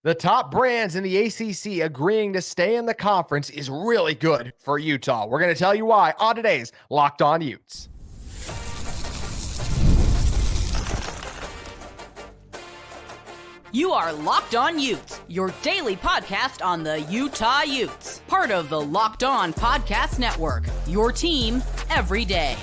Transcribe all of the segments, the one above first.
The top brands in the ACC agreeing to stay in the conference is really good for Utah. We're going to tell you why on today's Locked On Utes. You are Locked On Utes, your daily podcast on the Utah Utes. Part of the Locked On Podcast Network, your team every day.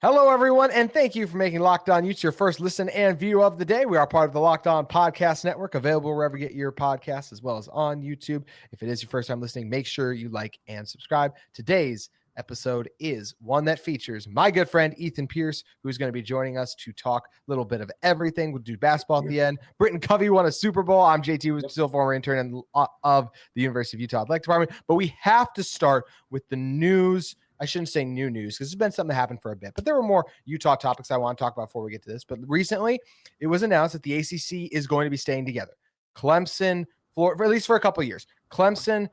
Hello, everyone, and thank you for making Locked On Utes your first listen and view of the day. We are part of the Locked On Podcast Network, available wherever you get your podcasts, as well as on YouTube. If it is your first time listening, make sure you like and subscribe. Today's episode is one that features my good friend Ethan Pearce, who's going to be joining us to talk a little bit of everything. We'll do basketball at the end. Britton Covey won a Super Bowl. I'm JT, who's still former intern of the University of Utah Athletic Department. But we have to start with the news. I shouldn't say new news because it's been something that happened for a bit, but there were more Utah topics I want to talk about before we get to this. But recently it was announced that the ACC is going to be staying together. Clemson, Florida, at least for a couple of years, Clemson,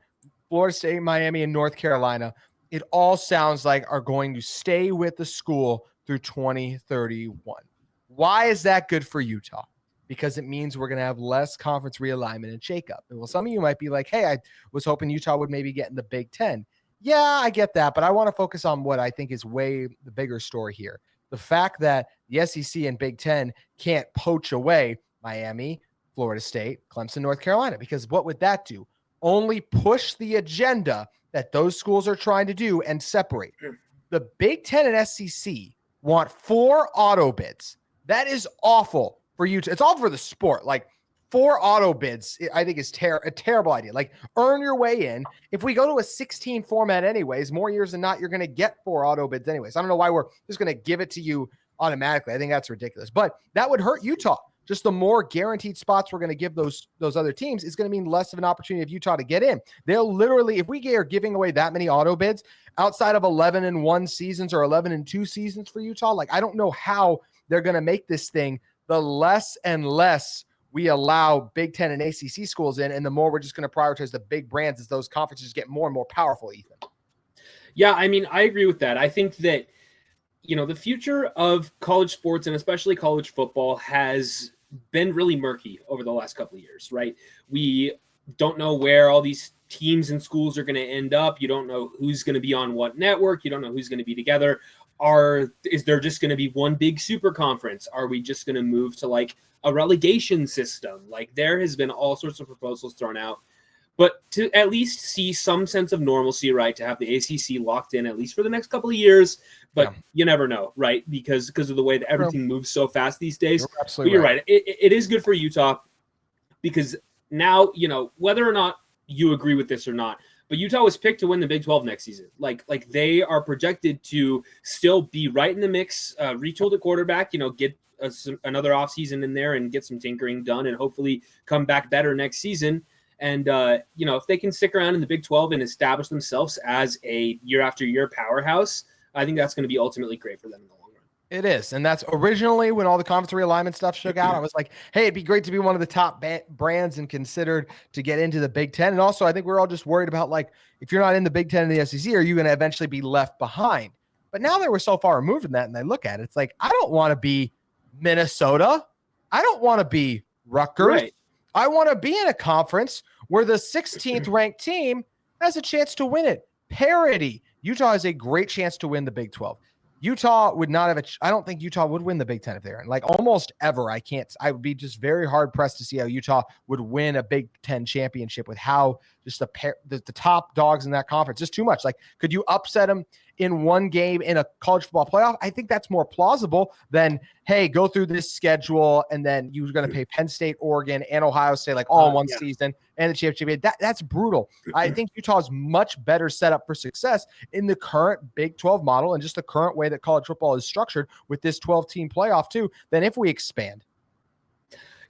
Florida State, Miami, and North Carolina, it all sounds like are going to stay with the school through 2031. Why is that good for Utah? Because it means we're going to have less conference realignment and shakeup. And well, some of you might be like, hey, I was hoping Utah would maybe get in the Big Ten. Yeah, I get that, but I want to focus on what I think is way the bigger story here. The fact that the SEC and Big Ten can't poach away Miami, Florida State, Clemson, North Carolina, because what would that do? Only push the agenda that those schools are trying to do and separate. The Big Ten and SEC want 4 auto bids. That is awful for Utah. It's all for the sport. Like, 4 auto bids, I think, is a terrible idea. Like, earn your way in. If we go to a 16 format anyways, more years than not, you're going to get 4 auto bids anyways. I don't know why we're just going to give it to you automatically. I think that's ridiculous. But that would hurt Utah. Just the more guaranteed spots we're going to give those other teams is going to mean less of an opportunity of Utah to get in. They'll literally, if we are giving away that many auto bids outside of 11-1 seasons or 11-2 seasons for Utah, like, I don't know how they're going to make this thing the less and less we allow Big Ten and ACC schools in, and the more we're just going to prioritize the big brands as those conferences get more and more powerful, Ethan. Yeah, I mean, I agree with that. I think that, the future of college sports and especially college football has been really murky over the last couple of years, right? We don't know where all these teams and schools are going to end up. You don't know who's going to be on what network. You don't know who's going to be together. Is there just going to be one big super conference? Are we just going to move to like a relegation system? Like, there has been all sorts of proposals thrown out, but to at least see some sense of normalcy, right? To have the ACC locked in at least for the next couple of years, but you never know, right? Because of the way that everything moves so fast these days. You're right. It is good for Utah because now, whether or not you agree with this or not, but Utah was picked to win the Big 12 next season. Like they are projected to still be right in the mix, retool the quarterback, get another offseason in there and get some tinkering done and hopefully come back better next season. And, if they can stick around in the Big 12 and establish themselves as a year after year powerhouse, I think that's going to be ultimately great for them in the long run. It is. And that's originally when all the conference realignment stuff shook out. I was like, hey, it'd be great to be one of the top brands and considered to get into the Big Ten. And also, I think we're all just worried about, like, if you're not in the Big Ten and the SEC, are you going to eventually be left behind? But now that we're so far removed from that and I look at it, it's like, I don't want to be Minnesota. I don't want to be Rutgers. Right. I want to be in a conference where the 16th ranked team has a chance to win it. Parity. Utah has a great chance to win the Big 12. Utah would not have I don't think Utah would win the Big Ten if they're in. Like, almost ever. I would be just very hard pressed to see how Utah would win a Big Ten championship with how just the top dogs in that conference. Just too much. Like, could you upset them in one game in a college football playoff? I think that's more plausible than, hey, go through this schedule and then you're going to pay Penn State, Oregon, and Ohio State like all in one season and the championship. That's brutal. I think Utah is much better set up for success in the current Big 12 model and just the current way that college football is structured with this 12-team playoff too, than if we expand.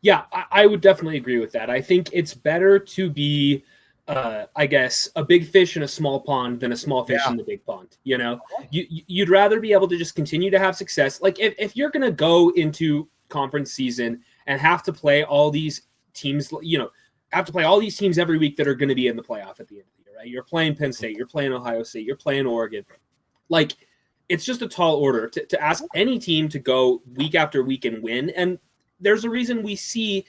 Yeah, I would definitely agree with that. I think it's better to be I guess a big fish in a small pond than a small fish in the big pond. You'd rather be able to just continue to have success. Like, if you're going to go into conference season and have to play all these teams, have to play all these teams every week that are going to be in the playoff at the end of the year, right? You're playing Penn State, you're playing Ohio State, you're playing Oregon. Like, it's just a tall order to ask any team to go week after week and win. And there's a reason we see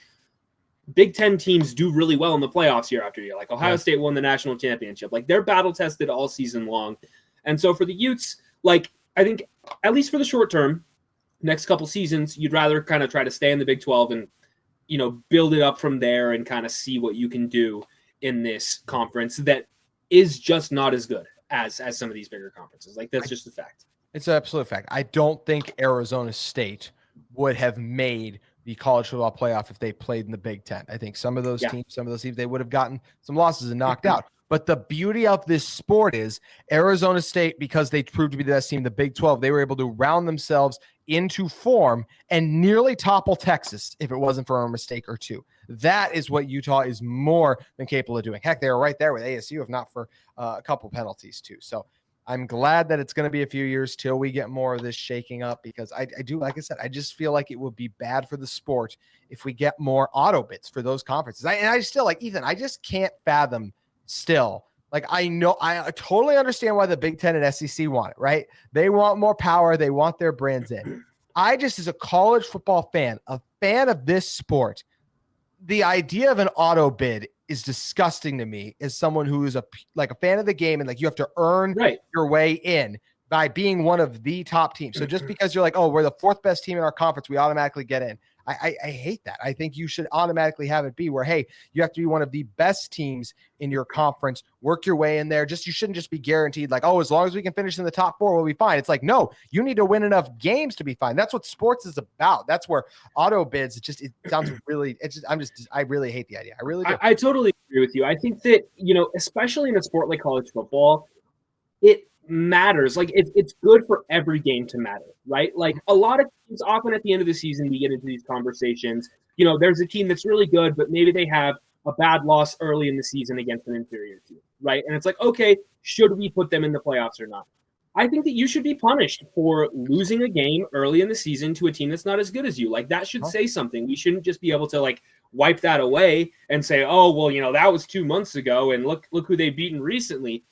Big Ten teams do really well in the playoffs year after year. Like Ohio State won the national championship. Like they're battle tested all season long. And so for the Utes, like I think at least for the short term, next couple seasons, you'd rather kind of try to stay in the Big 12 and, build it up from there and kind of see what you can do in this conference that is just not as good as some of these bigger conferences. Like that's just a fact. It's an absolute fact. I don't think Arizona State would have made the college football playoff if they played in the Big Ten. I think some of those teams, they would have gotten some losses and knocked out. But the beauty of this sport is Arizona State, because they proved to be the best team in the Big 12, they were able to round themselves into form and nearly topple Texas if it wasn't for a mistake or two. That is what Utah is more than capable of doing. Heck, they were right there with ASU, if not for a couple penalties too. So I'm glad that it's going to be a few years till we get more of this shaking up, because I do, like I said, I just feel like it would be bad for the sport if we get more auto bits for those conferences. I still, like Ethan, I just can't fathom still. Like, I know, I totally understand why the Big Ten and SEC want it, right? They want more power. They want their brands in. I just, as a college football fan, a fan of this sport, the idea of an auto bid is disgusting to me as someone who is a fan of the game, and like you have to earn your way in by being one of the top teams. So just because you're like, oh, we're the fourth best team in our conference, we automatically get in. I hate that. I think you should automatically have it be where, hey, you have to be one of the best teams in your conference, work your way in there. You shouldn't just be guaranteed like, oh, as long as we can finish in the top four, we'll be fine. It's like, no, you need to win enough games to be fine. That's what sports is about. That's where auto bids, it sounds really, I really hate the idea. I really do. I totally agree with you. I think that, especially in a sport like college football, it matters. Like it's good for every game to matter, right? Like a lot of teams, often at the end of the season, we get into these conversations. There's a team that's really good, but maybe they have a bad loss early in the season against an inferior team, right? And it's like, okay, should we put them in the playoffs or not? I think that you should be punished for losing a game early in the season to a team that's not as good as you. Like that should say something. We shouldn't just be able to like wipe that away and say, oh, well, that was 2 months ago, and look who they've beaten recently.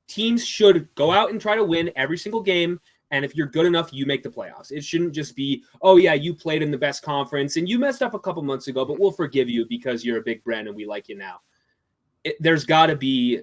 Teams should go out and try to win every single game. And if you're good enough, you make the playoffs. It shouldn't just be, oh, yeah, you played in the best conference and you messed up a couple months ago, but we'll forgive you because you're a big brand and we like you now. There's got to be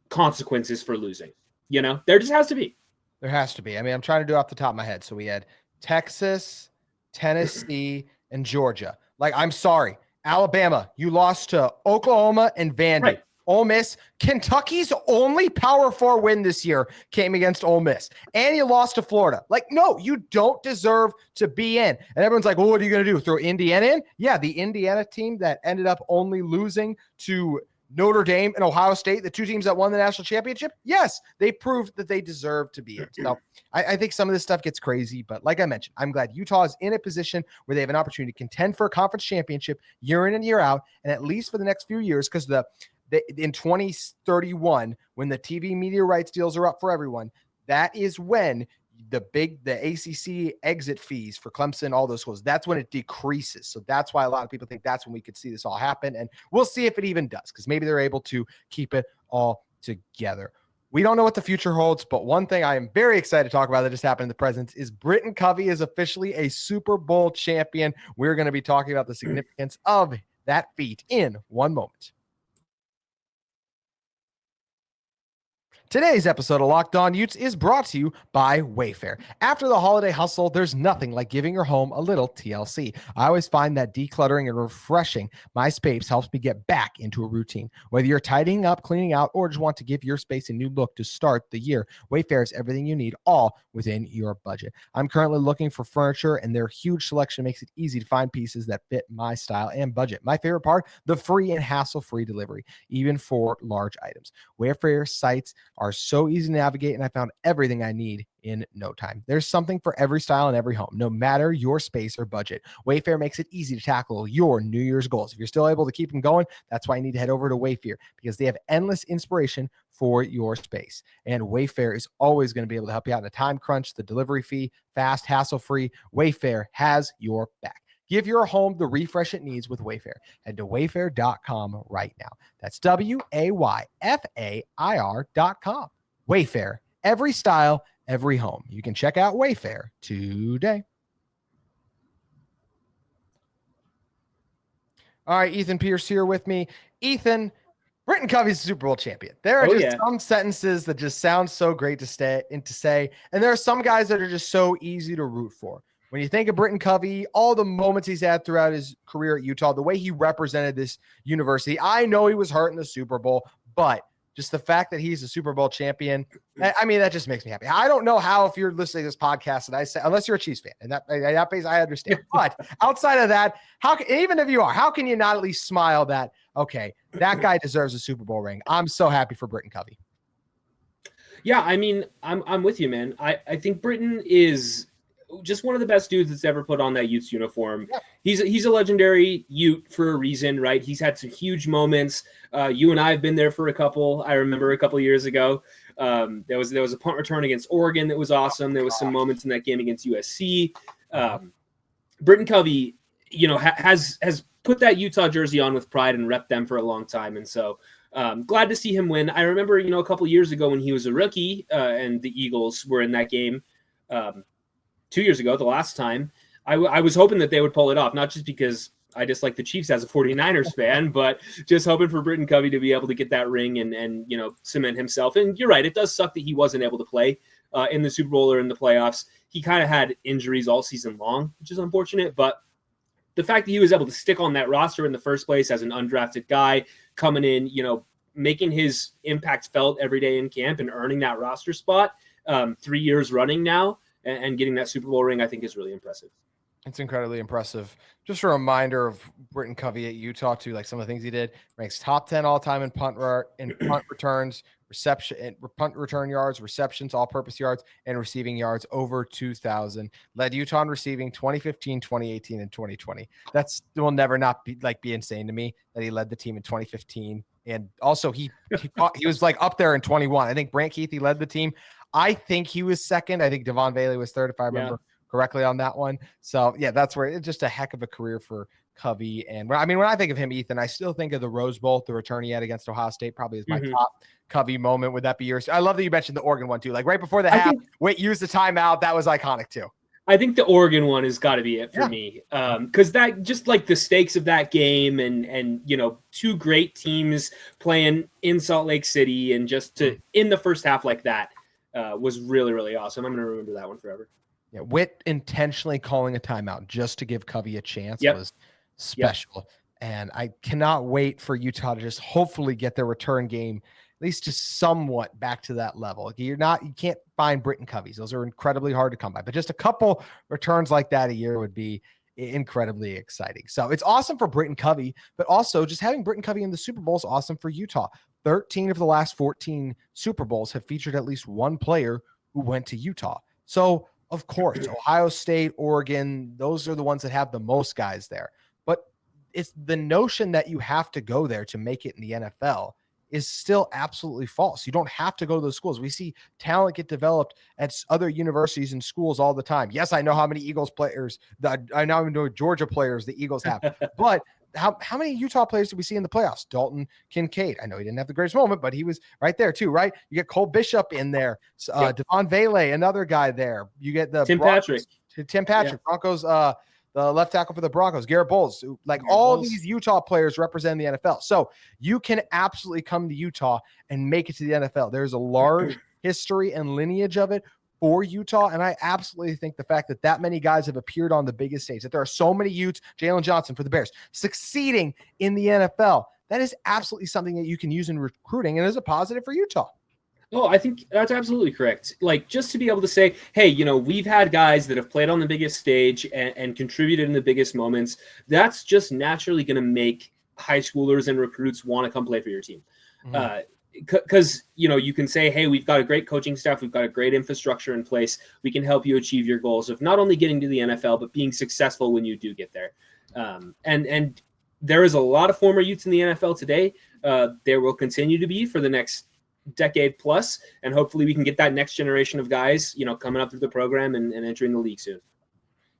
consequences for losing. There just has to be. There has to be. I mean, I'm trying to do it off the top of my head. So we had Texas, Tennessee, and Georgia. Like, I'm sorry, Alabama, you lost to Oklahoma and Vandy. Right. Ole Miss, Kentucky's only Power 4 win this year came against Ole Miss, and you lost to Florida. Like, no, you don't deserve to be in. And everyone's like, well, what are you going to do? Throw Indiana in? Yeah, the Indiana team that ended up only losing to Notre Dame and Ohio State, the two teams that won the national championship. Yes, they proved that they deserve to be in. So I think some of this stuff gets crazy, but like I mentioned, I'm glad Utah is in a position where they have an opportunity to contend for a conference championship year in and year out, and at least for the next few years, because in 2031, when the TV media rights deals are up for everyone, that is when the ACC exit fees for Clemson, all those schools, that's when it decreases. So that's why a lot of people think that's when we could see this all happen. And we'll see if it even does, because maybe they're able to keep it all together. We don't know what the future holds, but one thing I am very excited to talk about that just happened in the present is Britton Covey is officially a Super Bowl champion. We're going to be talking about the significance of that feat in one moment. Today's episode of Locked On Utes is brought to you by Wayfair. After the holiday hustle, there's nothing like giving your home a little TLC. I always find that decluttering and refreshing my space helps me get back into a routine. Whether you're tidying up, cleaning out, or just want to give your space a new look to start the year, Wayfair is everything you need, all within your budget. I'm currently looking for furniture, and their huge selection makes it easy to find pieces that fit my style and budget. My favorite part, the free and hassle-free delivery, even for large items. Wayfair sites are so easy to navigate, and I found everything I need in no time. There's something for every style in every home, no matter your space or budget. Wayfair makes it easy to tackle your New Year's goals. If you're still able to keep them going, that's why you need to head over to Wayfair, because they have endless inspiration for your space. And Wayfair is always going to be able to help you out in a time crunch. The delivery fee, fast, hassle-free. Wayfair has your back. Give your home the refresh it needs with Wayfair. Head to wayfair.com right now. That's WAYFAIR.com. Wayfair, every style, every home. You can check out Wayfair today. All right, Ethan Pearce here with me. Ethan, Britton Covey's a Super Bowl champion. There are some sentences that just sound so great to say, and there are some guys that are just so easy to root for. When you think of Britton Covey, all the moments he's had throughout his career at Utah, the way he represented this university, I know he was hurt in the Super Bowl, but just the fact that he's a Super Bowl champion, I mean, that just makes me happy. I don't know how, if you're listening to this podcast, and I say, unless you're a Chiefs fan, and that base I understand. But outside of that, even if you are, how can you not at least smile that, okay, that guy deserves a Super Bowl ring? I'm so happy for Britton Covey. Yeah, I mean, I'm with you, man. I think Britton is just one of the best dudes that's ever put on that Utes uniform. Yeah. He's a legendary Ute for a reason, right? He's had some huge moments. You and I have been there for a couple. I remember a couple of years ago. There was a punt return against Oregon that was awesome. There was some moments in that game against USC. Britton Covey, has put that Utah jersey on with pride and repped them for a long time, and so glad to see him win. I remember, a couple of years ago when he was a rookie and the Eagles were in that game. 2 years ago, the last time, I was hoping that they would pull it off, not just because I dislike the Chiefs as a 49ers fan, but just hoping for Britton Covey to be able to get that ring and cement himself. And you're right, it does suck that he wasn't able to play in the Super Bowl or in the playoffs. He kind of had injuries all season long, which is unfortunate, but the fact that he was able to stick on that roster in the first place as an undrafted guy, coming in, making his impact felt every day in camp and earning that roster spot 3 years running now, and getting that Super Bowl ring, I think, is really impressive. It's incredibly impressive. Just a reminder of Britton Covey at Utah too, like some of the things he did. Ranks top 10 all time in punt returns, punt return yards, receptions, all-purpose yards, and receiving yards over 2,000. Led Utah in receiving 2015, 2018, and 2020. That's will never not be insane to me that he led the team in 2015. And also he was like up there in 21. I think Brant Keithy led the team. I think he was second. I think Devon Bailey was third, if I remember correctly on that one. So yeah, that's where it's just a heck of a career for Covey. And when I think of him, Ethan, I still think of the Rose Bowl, the return he had against Ohio State, probably is my top Covey moment. Would that be yours? I love that you mentioned the Oregon one too. Like right before the half, use the timeout. That was iconic too. I think the Oregon one has got to be it for me. Because that just like the stakes of that game and two great teams playing in Salt Lake City and just to in the first half like that was really, really awesome. I'm going to remember that one forever. Yeah, Witt intentionally calling a timeout just to give Covey a chance was special. And I cannot wait for Utah to just hopefully get their return game at least just somewhat back to that level. You can't find Britton Coveys. Those are incredibly hard to come by, but just a couple returns like that a year would be incredibly exciting. So it's awesome for Britton Covey, but also just having Britton Covey in the Super Bowl is awesome for Utah. 13 of the last 14 Super Bowls have featured at least one player who went to Utah. So of course, Ohio State, Oregon, those are the ones that have the most guys there. But it's the notion that you have to go there to make it in the NFL is still absolutely false. You don't have to go to those schools. We see talent get developed at other universities and schools all the time. Yes, I know how many Eagles players, I now know Georgia players the Eagles have, but how many Utah players did we see in the playoffs? Dalton Kincaid. I know he didn't have the greatest moment, but he was right there too, right? You get Cole Bishop in there. Devon Bailey, another guy there. You get the Tim Patrick, Broncos, the left tackle for the Broncos, Garrett Bowles. These Utah players represent the NFL. So you can absolutely come to Utah and make it to the NFL. There's a large history and lineage of it for Utah. And I absolutely think the fact that many guys have appeared on the biggest stage, that there are so many Utes, Jalen Johnson for the Bears, succeeding in the NFL, that is absolutely something that you can use in recruiting and is a positive for Utah. Oh, I think that's absolutely correct. Like, just to be able to say, hey, we've had guys that have played on the biggest stage and contributed in the biggest moments. That's just naturally going to make high schoolers and recruits want to come play for your team. Because, you can say, hey, we've got a great coaching staff. We've got a great infrastructure in place. We can help you achieve your goals of not only getting to the NFL, but being successful when you do get there. And there is a lot of former Utes in the NFL today. There will continue to be for the next decade plus, and hopefully we can get that next generation of guys, coming up through the program and entering the league soon.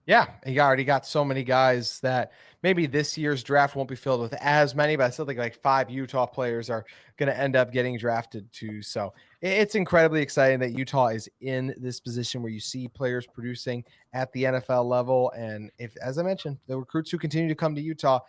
Yeah, you already got so many guys that maybe this year's draft won't be filled with as many, but I still think like 5 Utah players are going to end up getting drafted too. So it's incredibly exciting that Utah is in this position where you see players producing at the NFL level. And if, as I mentioned, the recruits who continue to come to Utah,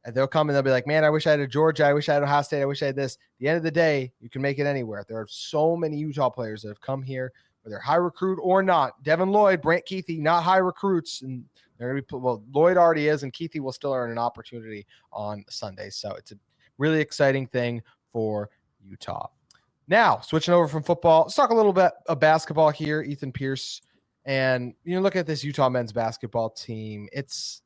And they'll come and they'll be like, man, I wish I had a Georgia. I wish I had Ohio State. I wish I had this. At the end of the day, you can make it anywhere. There are so many Utah players that have come here, whether high recruit or not. Devin Lloyd, Brant Keithy, not high recruits. And they're going to be, well, Lloyd already is, and Keithy will still earn an opportunity on Sunday. So it's a really exciting thing for Utah. Now, switching over from football, let's talk a little bit of basketball here. Ethan Pearce. And look at this Utah men's basketball team. It's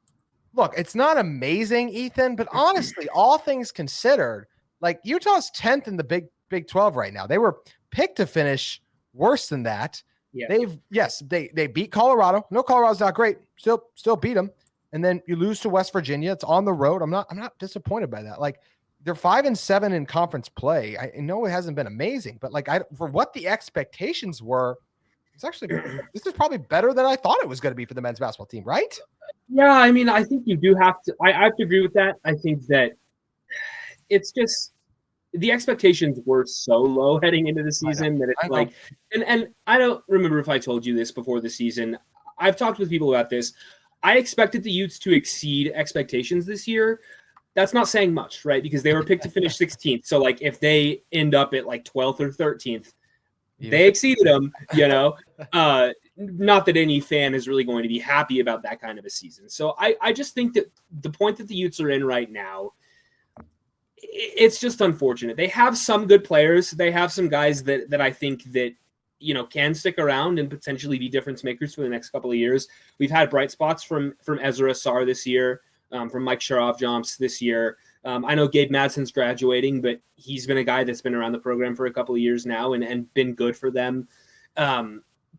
not amazing, Ethan, but honestly, all things considered, like Utah's 10th in the Big 12 right now. They were picked to finish worse than that. Yeah. They beat Colorado. No, Colorado's not great. Still beat them. And then you lose to West Virginia. It's on the road. I'm not disappointed by that. Like, they're 5-7 in conference play. I know it hasn't been amazing, but for what the expectations were, this is probably better than I thought it was going to be for the men's basketball team, right? Yeah, I mean, I think you do have to. I have to agree with that. I think that it's just the expectations were so low heading into the season that it's like, and I don't remember if I told you this before the season. I've talked with people about this. I expected the Utes to exceed expectations this year. That's not saying much, right? Because they were picked to finish 16th. So, like, if they end up at like 12th or 13th, they exceeded them, not that any fan is really going to be happy about that kind of a season. So I just think that the point that the Utes are in right now, it's just unfortunate. They have some good players. They have some guys that I think that, can stick around and potentially be difference makers for the next couple of years. We've had bright spots from Ezra Sarr this year, from Mike Sharov-Jomps this year. I know Gabe Madsen's graduating, but he's been a guy that's been around the program for a couple of years now and been good for them.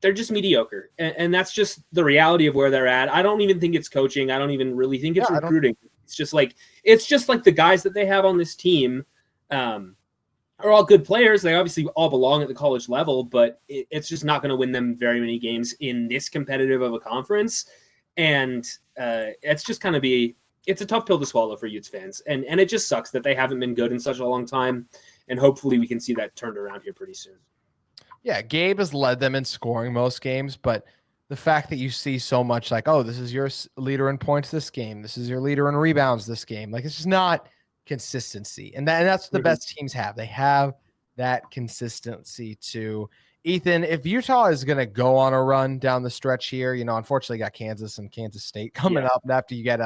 They're just mediocre. And that's just the reality of where they're at. I don't even think it's coaching. I don't even really think it's recruiting. It's just like the guys that they have on this team are all good players. They obviously all belong at the college level, but it's just not going to win them very many games in this competitive of a conference. And it's just kind of it's a tough pill to swallow for Utes fans. And it just sucks that they haven't been good in such a long time. And hopefully we can see that turned around here pretty soon. Yeah, Gabe has led them in scoring most games, but the fact that you see so much like, oh, this is your leader in points this game, this is your leader in rebounds this game, like it's just not consistency. And that's what the best teams have. They have that consistency too. Ethan, if Utah is going to go on a run down the stretch here, unfortunately got Kansas and Kansas State coming up. And after you get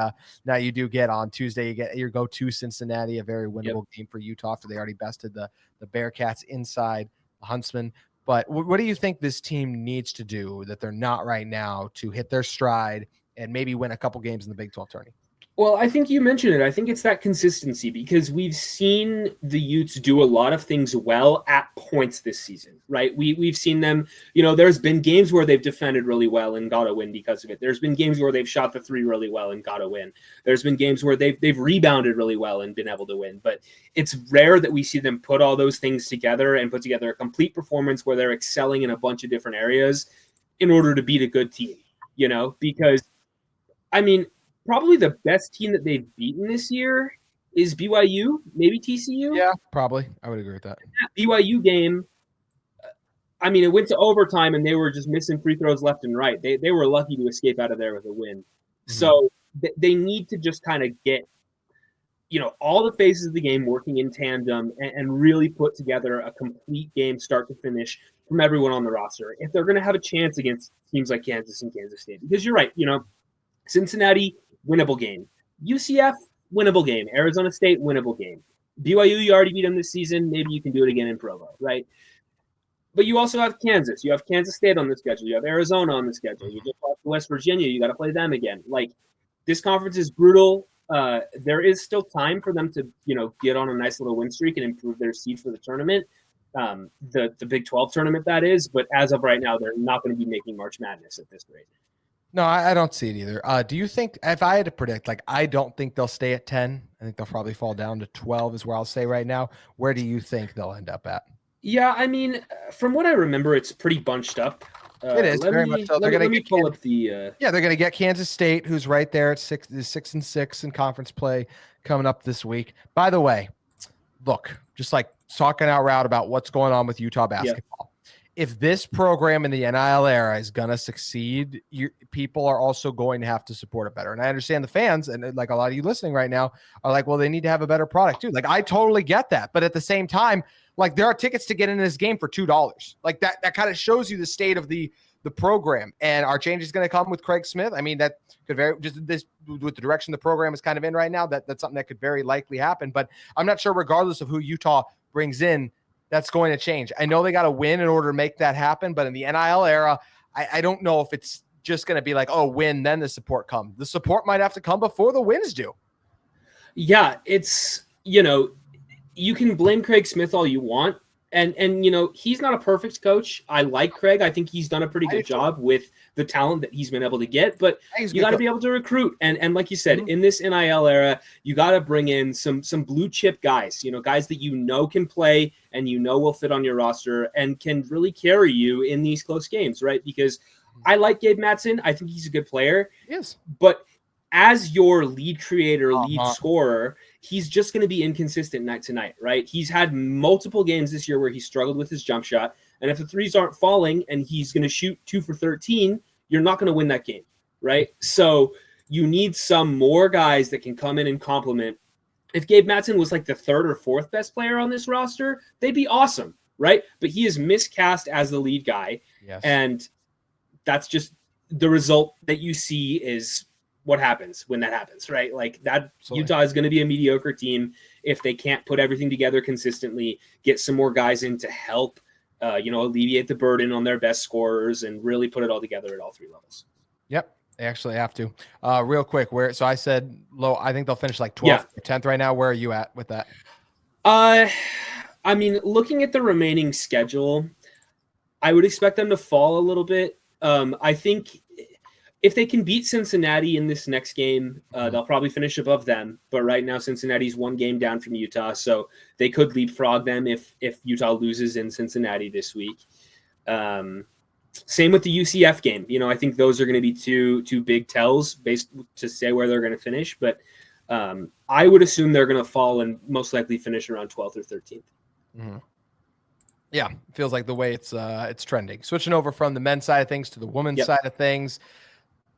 now you do get on Tuesday, you get your go-to Cincinnati, a very winnable game for Utah after they already bested the Bearcats inside the Huntsman. But what do you think this team needs to do that they're not right now to hit their stride and maybe win a couple games in the Big 12 tourney? Well, I think you mentioned it. I think it's that consistency because we've seen the Utes do a lot of things well at points this season, right? We've seen them, there's been games where they've defended really well and got a win because of it. There's been games where they've shot the three really well and got a win. There's been games where they've rebounded really well and been able to win. But it's rare that we see them put all those things together and put together a complete performance where they're excelling in a bunch of different areas in order to beat a good team, because, I mean, probably the best team that they've beaten this year is BYU, maybe TCU. Yeah, probably. I would agree with that. That BYU game, I mean, it went to overtime and they were just missing free throws left and right. They were lucky to escape out of there with a win. Mm-hmm. So they need to just kind of get, all the phases of the game working in tandem and really put together a complete game start to finish from everyone on the roster if they're going to have a chance against teams like Kansas and Kansas State. Because you're right, Cincinnati, winnable game. UCF, winnable game. Arizona State, winnable game. BYU, you already beat them this season. Maybe you can do it again in Provo, right? But you also have Kansas. You have Kansas State on the schedule. You have Arizona on the schedule. You just lost to West Virginia. You got to play them again. Like, this conference is brutal. There is still time for them to, get on a nice little win streak and improve their seed for the tournament. The Big 12 tournament, that is. But as of right now, they're not going to be making March Madness at this rate. No, I don't see it either. Do you think, if I had to predict, I don't think they'll stay at 10. I think they'll probably fall down to 12 is where I'll say right now. Where do you think they'll end up at? Yeah, I mean, from what I remember, it's pretty bunched up. It is very much so. They're going to pull up the. They're going to get Kansas State, who's right there at 6-6 in conference play coming up this week. By the way, look, just like talking out loud about what's going on with Utah basketball. if this program in the NIL era is going to succeed, people are also going to have to support it better. And I understand the fans, and like a lot of you listening right now are like, well, they need to have a better product too. Like, I totally get that. But at the same time, like, there are tickets to get into this game for $2. Like, that kind of shows you the state of the program. And our change is going to come with Craig Smith. I mean, that could very, just this with the direction the program is kind of in right now, that's something that could very likely happen. But I'm not sure, regardless of who Utah brings in, that's going to change. I know they got to win in order to make that happen, but in the NIL era, I don't know if it's just going to be like, oh, win, then the support comes. The support might have to come before the wins do. Yeah, it's, you can blame Craig Smith all you want. And he's not a perfect coach. I like Craig. I think he's done a pretty good job with the talent that he's been able to get. But you got to be able to recruit. And like you said, in this NIL era, you got to bring in some blue chip guys. Guys that can play and will fit on your roster and can really carry you in these close games, right? Because I like Gabe Mattson. I think he's a good player. Yes, but as your lead creator, lead scorer, he's just going to be inconsistent night to night, right? He's had multiple games this year where he struggled with his jump shot. And if the threes aren't falling and he's going to shoot 2 for 13, you're not going to win that game, right? So you need some more guys that can come in and complement. If Gabe Mattson was like the 3rd or 4th best player on this roster, they'd be awesome, right? But he is miscast as the lead guy. Yes. And that's just the result that you see is what happens when that happens, right? Like that, absolutely. Utah is going to be a mediocre team if they can't put everything together consistently, get some more guys in to help, alleviate the burden on their best scorers and really put it all together at all 3 levels. Yep. They actually have to. Real quick, so I said low, I think they'll finish like 12th or 10th right now. Where are you at with that? I mean, looking at the remaining schedule, I would expect them to fall a little bit. I think if they can beat Cincinnati in this next game, they'll probably finish above them. But right now, Cincinnati's 1 game down from Utah, so they could leapfrog them if Utah loses in Cincinnati this week. Same with the UCF game. I think those are going to be two big tells based to say where they're going to finish. But I would assume they're going to fall and most likely finish around 12th or 13th. Mm-hmm. Yeah, feels like the way it's trending. Switching over from the men's side of things to the women's side of things.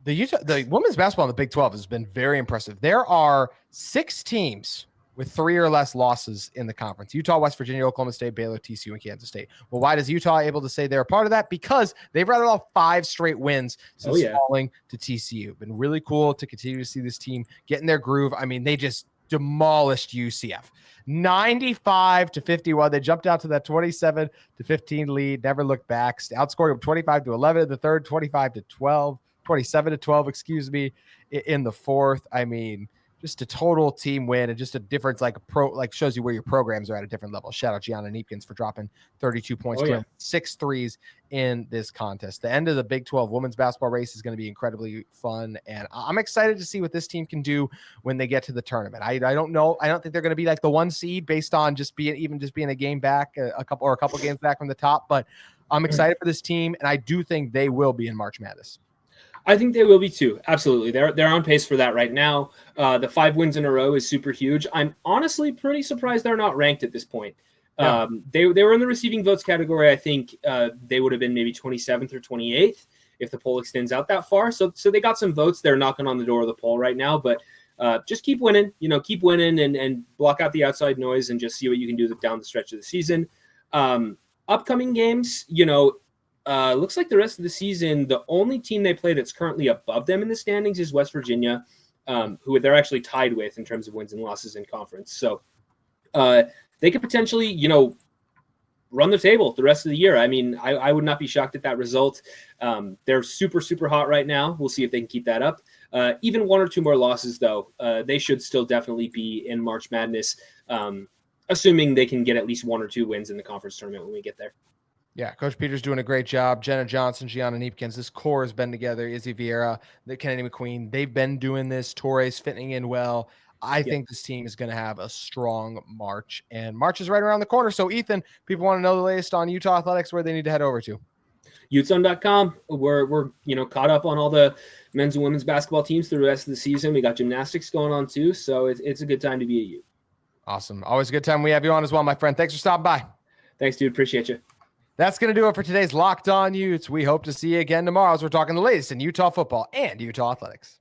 The women's basketball in the Big 12 has been very impressive. There are 6 teams with 3 or less losses in the conference: Utah, West Virginia, Oklahoma State, Baylor, TCU, and Kansas State. Well, why does Utah able to say they're a part of that? Because they've rattled off 5 straight wins since falling to TCU. Been really cool to continue to see this team get in their groove. I mean, they just demolished UCF. 95-51. They jumped out to that 27-15 lead, never looked back. Outscored them 25-11 in the third, 27-12, in the fourth. I mean, just a total team win and just a difference, shows you where your programs are at a different level. Shout out Gianna Neepkins for dropping 32 points, 6 threes in this contest. The end of the Big 12 women's basketball race is going to be incredibly fun, and I'm excited to see what this team can do when they get to the tournament. I don't know. I don't think they're going to be like the 1 seed based on just being a game back, a couple games back from the top, but I'm excited for this team, and I do think they will be in March Madness. I think they will be too. Absolutely. They're on pace for that right now. The 5 wins in a row is super huge. I'm honestly pretty surprised they're not ranked at this point. Yeah. They were in the receiving votes category. I think they would have been maybe 27th or 28th if the poll extends out that far. So they got some votes. They're knocking on the door of the poll right now, but just keep winning, keep winning and block out the outside noise and just see what you can do down the stretch of the season. Upcoming games, looks like the rest of the season, the only team they play that's currently above them in the standings is West Virginia, who they're actually tied with in terms of wins and losses in conference. So they could potentially, run the table the rest of the year. I mean, I would not be shocked at that result. They're super, super hot right now. We'll see if they can keep that up. Even 1 or 2 more losses, though, they should still definitely be in March Madness, assuming they can get at least 1 or 2 wins in the conference tournament when we get there. Yeah, Coach Peter's doing a great job. Jenna Johnson, Gianna Neepkins, this core has been together. Izzy Vieira, the Kennedy McQueen, they've been doing this. Torres fitting in well. I think this team is going to have a strong March, and March is right around the corner. So, Ethan, people want to know the latest on Utah athletics, where they need to head over to. UteZone.com. We're caught up on all the men's and women's basketball teams through the rest of the season. We got gymnastics going on too, so it's a good time to be a Ute. Awesome. Always a good time we have you on as well, my friend. Thanks for stopping by. Thanks, dude. Appreciate you. That's going to do it for today's Locked On Utes. We hope to see you again tomorrow as we're talking the latest in Utah football and Utah athletics.